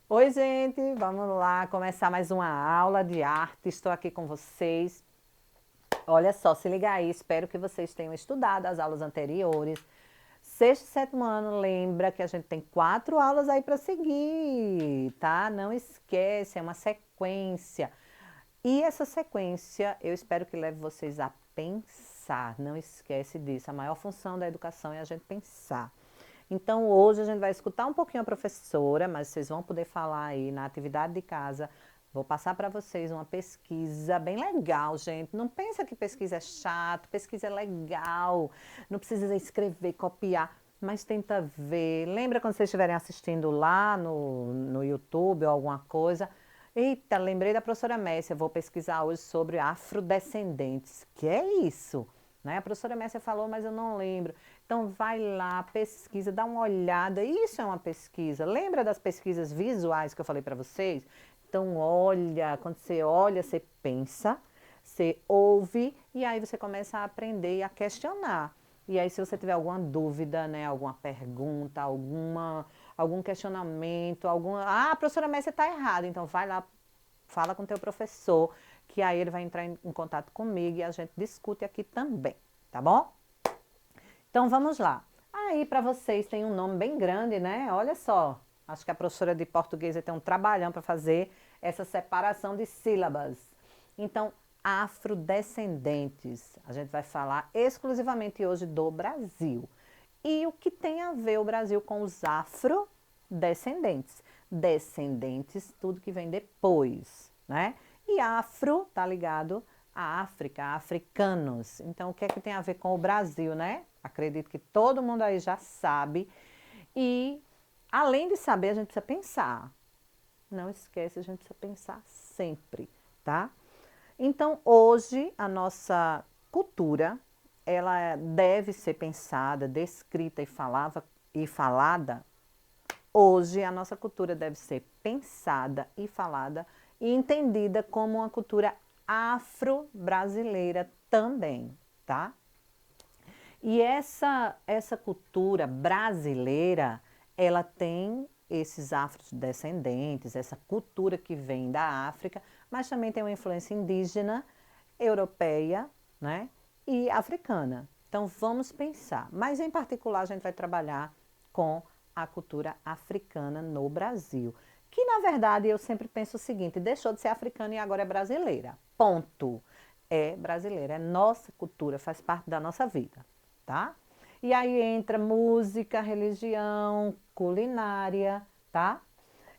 Oi, gente, vamos lá começar mais uma aula de arte. Estou aqui com vocês. Olha só, se liga aí, espero que vocês tenham estudado as aulas anteriores. Sexto e sétimo ano, lembra que a gente tem 4 aulas aí para seguir, tá? Não esquece, é uma sequência. E essa sequência, eu espero que leve vocês a pensar. Não esquece disso. A maior função da educação é a gente pensar. Então, hoje a gente vai escutar um pouquinho a professora, mas vocês vão poder falar aí na atividade de casa. Vou passar para vocês uma pesquisa bem legal, gente. Não pensa que pesquisa é chato, pesquisa é legal. Não precisa escrever, copiar, mas tenta ver. Lembra quando vocês estiverem assistindo lá no YouTube ou alguma coisa? Eita, lembrei da professora Messia. Vou pesquisar hoje sobre afrodescendentes. Que é isso? Né? A professora Messia falou, mas eu não lembro. Então vai lá, pesquisa, dá uma olhada. Isso é uma pesquisa. Lembra das pesquisas visuais que eu falei para vocês? Então olha, quando você olha, você pensa, você ouve e aí você começa a aprender e a questionar. E aí se você tiver alguma dúvida, né, alguma pergunta, algum questionamento, a professora Messia está errada, então vai lá, fala com o teu professor, que aí ele vai entrar em contato comigo e a gente discute aqui também, tá bom? Então vamos lá. Aí para vocês tem um nome bem grande, né? Olha só. Acho que a professora de português tem um trabalhão para fazer essa separação de sílabas. Então, afrodescendentes. A gente vai falar exclusivamente hoje do Brasil. E o que tem a ver o Brasil com os afrodescendentes? Descendentes, tudo que vem depois, né? E afro tá ligado à África, a africanos. Então, o que é que tem a ver com o Brasil, né? Acredito que todo mundo aí já sabe. E, além de saber, a gente precisa pensar. Não esquece, a gente precisa pensar sempre, tá? Então, hoje, a nossa cultura, ela deve ser pensada, descrita e falada. Hoje, a nossa cultura deve ser pensada e falada e entendida como uma cultura afro-brasileira também, tá? E essa cultura brasileira, ela tem esses afrodescendentes, essa cultura que vem da África, mas também tem uma influência indígena, europeia, né, e africana. Então vamos pensar. Mas em particular a gente vai trabalhar com a cultura africana no Brasil. Que na verdade eu sempre penso o seguinte: deixou de ser africana e agora é brasileira. Ponto. É brasileira, é nossa cultura, faz parte da nossa vida, tá? E aí entra música, religião, culinária, tá?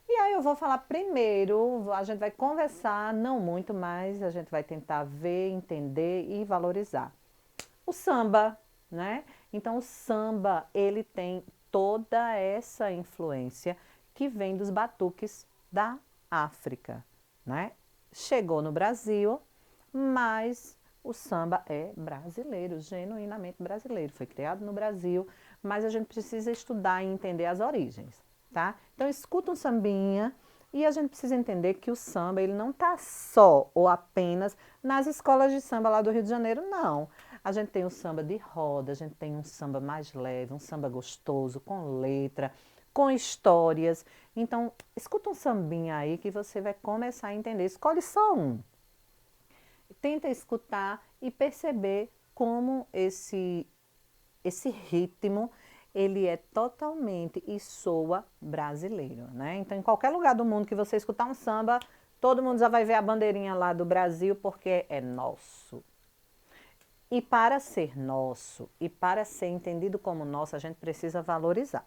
E aí eu vou falar primeiro, a gente vai conversar, não muito mais, a gente vai tentar ver, entender e valorizar. O samba, né? Então o samba, ele tem toda essa influência que vem dos batuques da África, né? Chegou no Brasil, mas o samba é brasileiro, genuinamente brasileiro. Foi criado no Brasil, mas a gente precisa estudar e entender as origens, tá? Então escuta um sambinha e a gente precisa entender que o samba ele não está só ou apenas nas escolas de samba lá do Rio de Janeiro, não. A gente tem o samba de roda, a gente tem um samba mais leve, um samba gostoso, com letra, com histórias. Então, escuta um sambinha aí que você vai começar a entender. Escolhe só um. Tenta escutar e perceber como esse ritmo ele é totalmente e soa brasileiro, né? Então, em qualquer lugar do mundo que você escutar um samba, todo mundo já vai ver a bandeirinha lá do Brasil porque é nosso. E para ser nosso e para ser entendido como nosso, a gente precisa valorizar,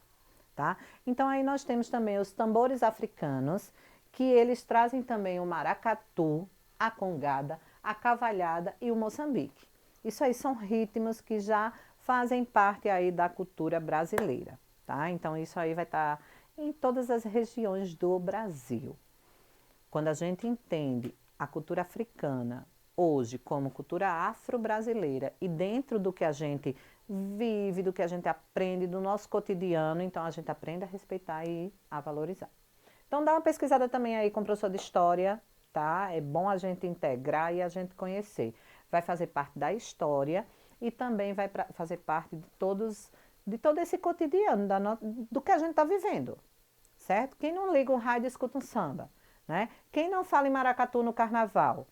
tá? Então aí nós temos também os tambores africanos, que eles trazem também o maracatu, a congada, a cavalhada e o moçambique. Isso aí são ritmos que já fazem parte aí da cultura brasileira, tá? Então isso aí vai estar em todas as regiões do Brasil. Quando a gente entende a cultura africana hoje como cultura afro-brasileira e dentro do que a gente vive, do que a gente aprende do nosso cotidiano, então a gente aprende a respeitar e a valorizar. Então dá uma pesquisada também aí com o professor de história, tá? É bom a gente integrar e a gente conhecer. Vai fazer parte da história e também vai fazer parte de todo esse cotidiano do que a gente está vivendo, certo? Quem não liga um rádio escuta um samba, né? Quem não fala em maracatu no carnaval?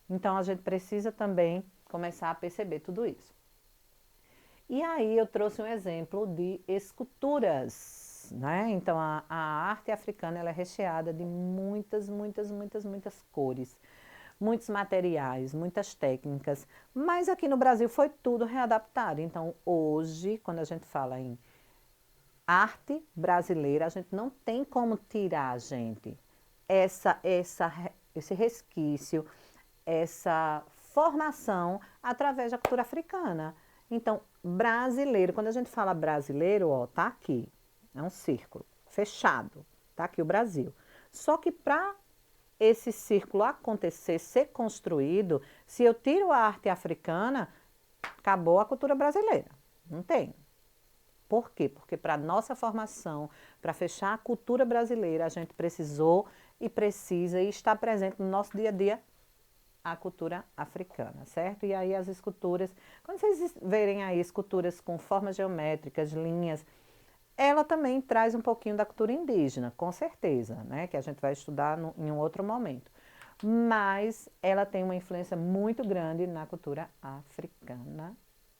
Então a gente precisa também começar a perceber tudo isso. E aí eu trouxe um exemplo de esculturas, né? Então a arte africana ela é recheada de muitas cores, muitos materiais, muitas técnicas, mas aqui no Brasil foi tudo readaptado. Então hoje, quando a gente fala em arte brasileira, a gente não tem como tirar, gente, esse resquício, essa formação através da cultura africana. Então, brasileiro, quando a gente fala brasileiro, ó, tá aqui, é um círculo fechado, tá aqui o Brasil. Só que para esse círculo acontecer, ser construído, se eu tiro a arte africana, acabou a cultura brasileira. Não tem. Por quê? Porque para a nossa formação, para fechar a cultura brasileira, a gente precisou e precisa e está presente no nosso dia a dia a cultura africana, certo? E aí as esculturas, quando vocês verem aí esculturas com formas geométricas, linhas, ela também traz um pouquinho da cultura indígena, com certeza, né? Que a gente vai estudar em um outro momento. Mas ela tem uma influência muito grande na cultura africana,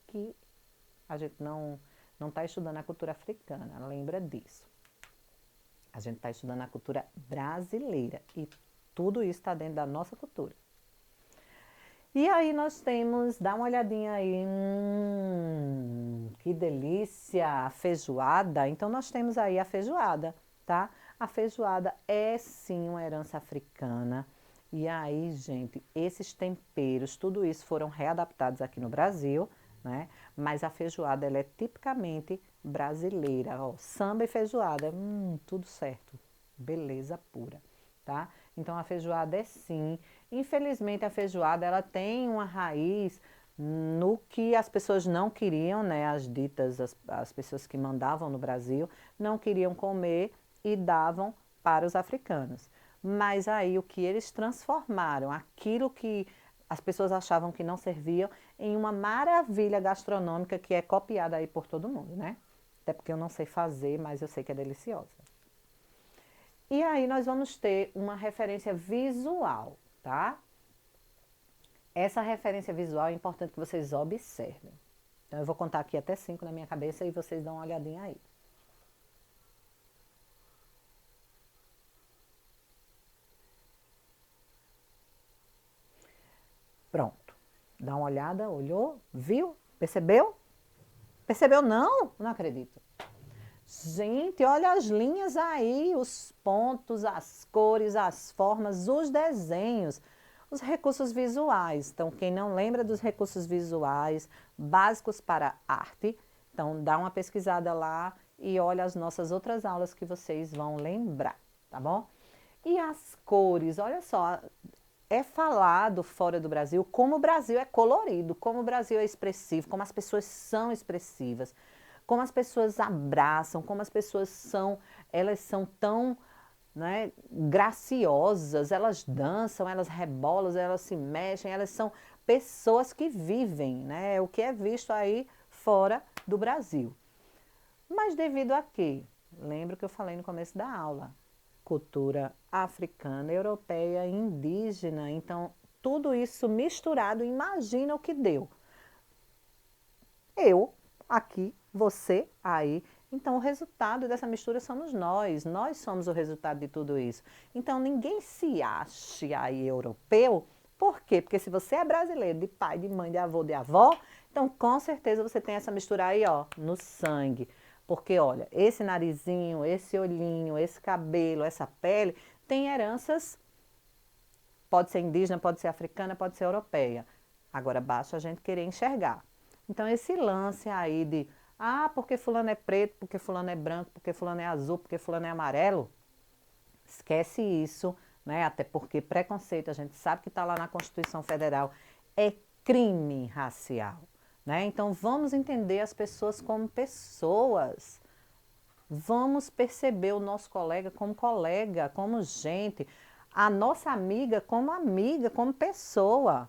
que a gente não está estudando a cultura africana, lembra disso. A gente está estudando a cultura brasileira e tudo isso está dentro da nossa cultura. E aí nós temos, dá uma olhadinha aí, que delícia, a feijoada. Então nós temos aí a feijoada, tá? A feijoada é sim uma herança africana. E aí, gente, esses temperos, tudo isso foram readaptados aqui no Brasil, né? Mas a feijoada, ela é tipicamente brasileira, ó, samba e feijoada, tudo certo, beleza pura, tá? Então a feijoada é sim, infelizmente a feijoada ela tem uma raiz no que as pessoas não queriam, né? As pessoas que mandavam no Brasil não queriam comer e davam para os africanos. Mas aí o que eles transformaram, aquilo que as pessoas achavam que não serviam, em uma maravilha gastronômica que é copiada aí por todo mundo, né? Até porque eu não sei fazer, mas eu sei que é deliciosa. E aí nós vamos ter uma referência visual, tá? Essa referência visual é importante que vocês observem. Então eu vou contar aqui até 5 na minha cabeça e vocês dão uma olhadinha aí. Pronto. Dá uma olhada, olhou, viu? Percebeu? Percebeu não? Não acredito. Gente, olha as linhas aí, os pontos, as cores, as formas, os desenhos, os recursos visuais. Então, quem não lembra dos recursos visuais básicos para arte, então dá uma pesquisada lá e olha as nossas outras aulas que vocês vão lembrar, tá bom? E as cores, olha só, é falado fora do Brasil como o Brasil é colorido, como o Brasil é expressivo, como as pessoas são expressivas, como as pessoas abraçam, como as pessoas são, elas são tão, né, graciosas, elas dançam, elas rebolam, elas se mexem, elas são pessoas que vivem, né, o que é visto aí fora do Brasil. Mas devido a quê? Lembra que eu falei no começo da aula? Cultura africana, europeia, indígena. Então, tudo isso misturado, imagina o que deu. Eu, aqui, você, aí. Então, o resultado dessa mistura somos nós somos o resultado de tudo isso. Então, ninguém se ache aí europeu. Por quê? Porque se você é brasileiro, de pai, de mãe, de avô, de avó, então com certeza você tem essa mistura aí, ó, no sangue. Porque, olha, esse narizinho, esse olhinho, esse cabelo, essa pele, tem heranças, pode ser indígena, pode ser africana, pode ser europeia. Agora, basta a gente querer enxergar. Então, esse lance aí de, porque fulano é preto, porque fulano é branco, porque fulano é azul, porque fulano é amarelo, esquece isso, né? Até porque preconceito, a gente sabe que está lá na Constituição Federal, é crime racial. Né? Então, vamos entender as pessoas como pessoas. Vamos perceber o nosso colega, como gente, a nossa amiga, como pessoa.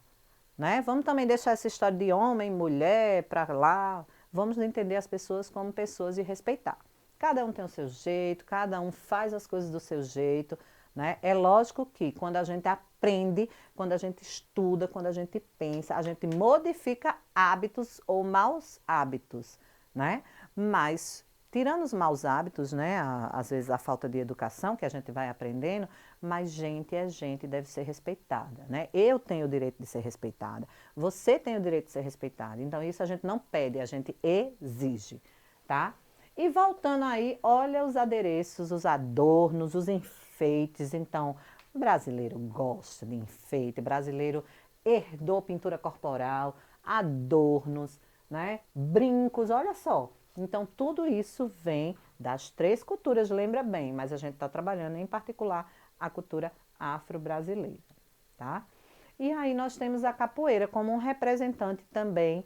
Né? Vamos também deixar essa história de homem, mulher para lá. Vamos entender as pessoas como pessoas e respeitar. Cada um tem o seu jeito, cada um faz as coisas do seu jeito, né? É lógico que quando a gente aprende, quando a gente estuda, quando a gente pensa, a gente modifica hábitos ou maus hábitos, né? Mas tirando os maus hábitos, né? Às vezes a falta de educação que a gente vai aprendendo, mas gente é gente e deve ser respeitada, né? Eu tenho o direito de ser respeitada, você tem o direito de ser respeitada. Então isso a gente não pede, a gente exige, tá? E voltando aí, olha os adereços, os adornos, os enfeites. Então, brasileiro gosta de enfeite, brasileiro herdou pintura corporal, adornos, né? Brincos, olha só. Então, tudo isso vem das três culturas, lembra bem, mas a gente está trabalhando em particular a cultura afro-brasileira, tá? E aí nós temos a capoeira como um representante também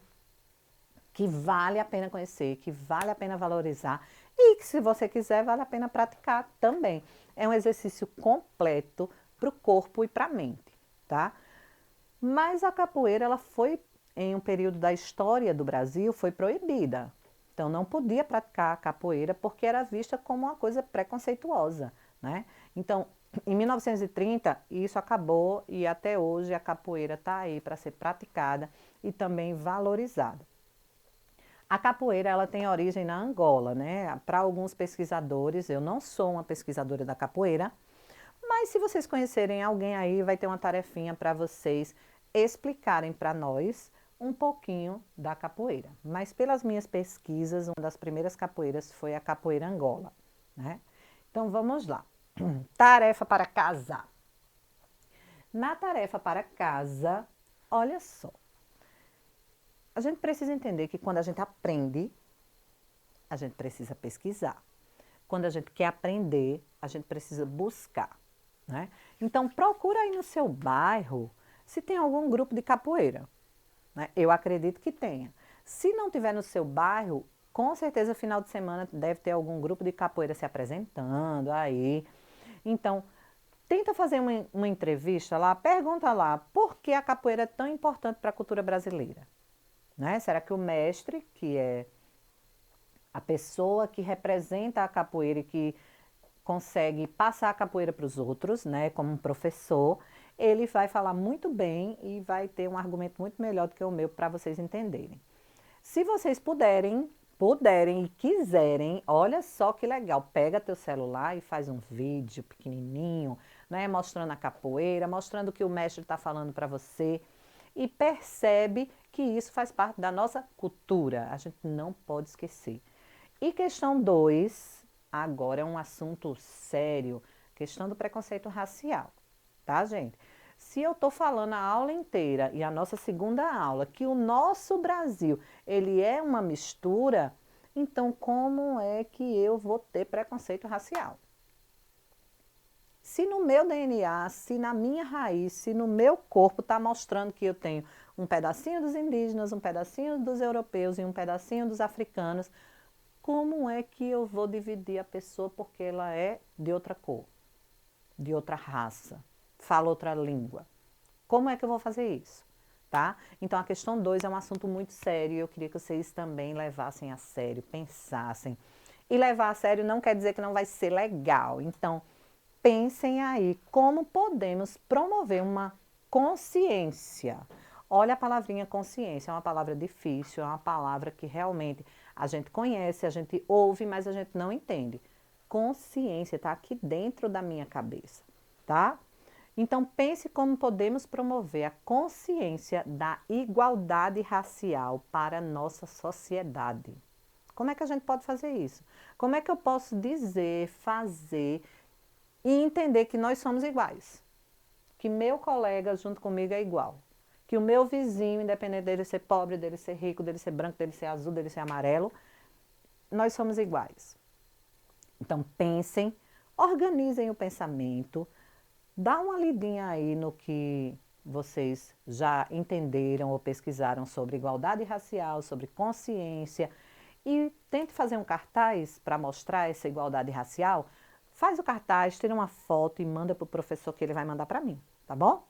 que vale a pena conhecer, que vale a pena valorizar e que, se você quiser, vale a pena praticar também. É um exercício completo para o corpo e para a mente, tá? Mas a capoeira, ela foi, em um período da história do Brasil, foi proibida. Então, não podia praticar a capoeira porque era vista como uma coisa preconceituosa, né? Então, em 1930, isso acabou e até hoje a capoeira está aí para ser praticada e também valorizada. A capoeira, ela tem origem na Angola, né? Para alguns pesquisadores, eu não sou uma pesquisadora da capoeira, mas se vocês conhecerem alguém aí, vai ter uma tarefinha para vocês explicarem para nós um pouquinho da capoeira. Mas pelas minhas pesquisas, uma das primeiras capoeiras foi a capoeira Angola, né? Então vamos lá. Tarefa para casa. Na tarefa para casa, olha só. A gente precisa entender que quando a gente aprende, a gente precisa pesquisar. Quando a gente quer aprender, a gente precisa buscar, né? Então, procura aí no seu bairro se tem algum grupo de capoeira, né? Eu acredito que tenha. Se não tiver no seu bairro, com certeza final de semana deve ter algum grupo de capoeira se apresentando aí. Então, tenta fazer uma entrevista lá, pergunta lá por que a capoeira é tão importante para a cultura brasileira, né? Será que o mestre, que é a pessoa que representa a capoeira e que consegue passar a capoeira para os outros, né, como um professor, ele vai falar muito bem e vai ter um argumento muito melhor do que o meu para vocês entenderem. Se vocês puderem e quiserem, olha só que legal, pega teu celular e faz um vídeo pequenininho, né, mostrando a capoeira, mostrando o que o mestre está falando para você e percebe que isso faz parte da nossa cultura, a gente não pode esquecer. E questão 2, agora é um assunto sério, questão do preconceito racial, tá, gente? Se eu estou falando a aula inteira e a nossa segunda aula que o nosso Brasil, ele é uma mistura, então como é que eu vou ter preconceito racial? Se no meu DNA, se na minha raiz, se no meu corpo está mostrando que eu tenho um pedacinho dos indígenas, um pedacinho dos europeus e um pedacinho dos africanos, como é que eu vou dividir a pessoa porque ela é de outra cor, de outra raça, fala outra língua? Como é que eu vou fazer isso? Tá? Então a questão 2 é um assunto muito sério e eu queria que vocês também levassem a sério, pensassem. E levar a sério não quer dizer que não vai ser legal. Então, pensem aí como podemos promover uma consciência. Olha a palavrinha consciência, é uma palavra difícil, é uma palavra que realmente a gente conhece, a gente ouve, mas a gente não entende. Consciência está aqui dentro da minha cabeça, tá? Então pense como podemos promover a consciência da igualdade racial para a nossa sociedade. Como é que a gente pode fazer isso? Como é que eu posso dizer, fazer e entender que nós somos iguais? Que meu colega junto comigo é igual. Que o meu vizinho, independente dele ser pobre, dele ser rico, dele ser branco, dele ser azul, dele ser amarelo, nós somos iguais. Então pensem, organizem o pensamento, dá uma lidinha aí no que vocês já entenderam ou pesquisaram sobre igualdade racial, sobre consciência e tente fazer um cartaz para mostrar essa igualdade racial. Faz o cartaz, tira uma foto e manda para o professor que ele vai mandar para mim, tá bom?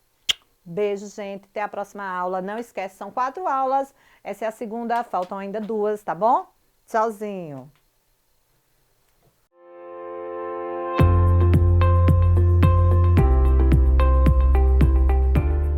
Beijo, gente. Até a próxima aula. Não esquece, são 4 aulas. Essa é a segunda, faltam ainda 2, tá bom? Tchauzinho.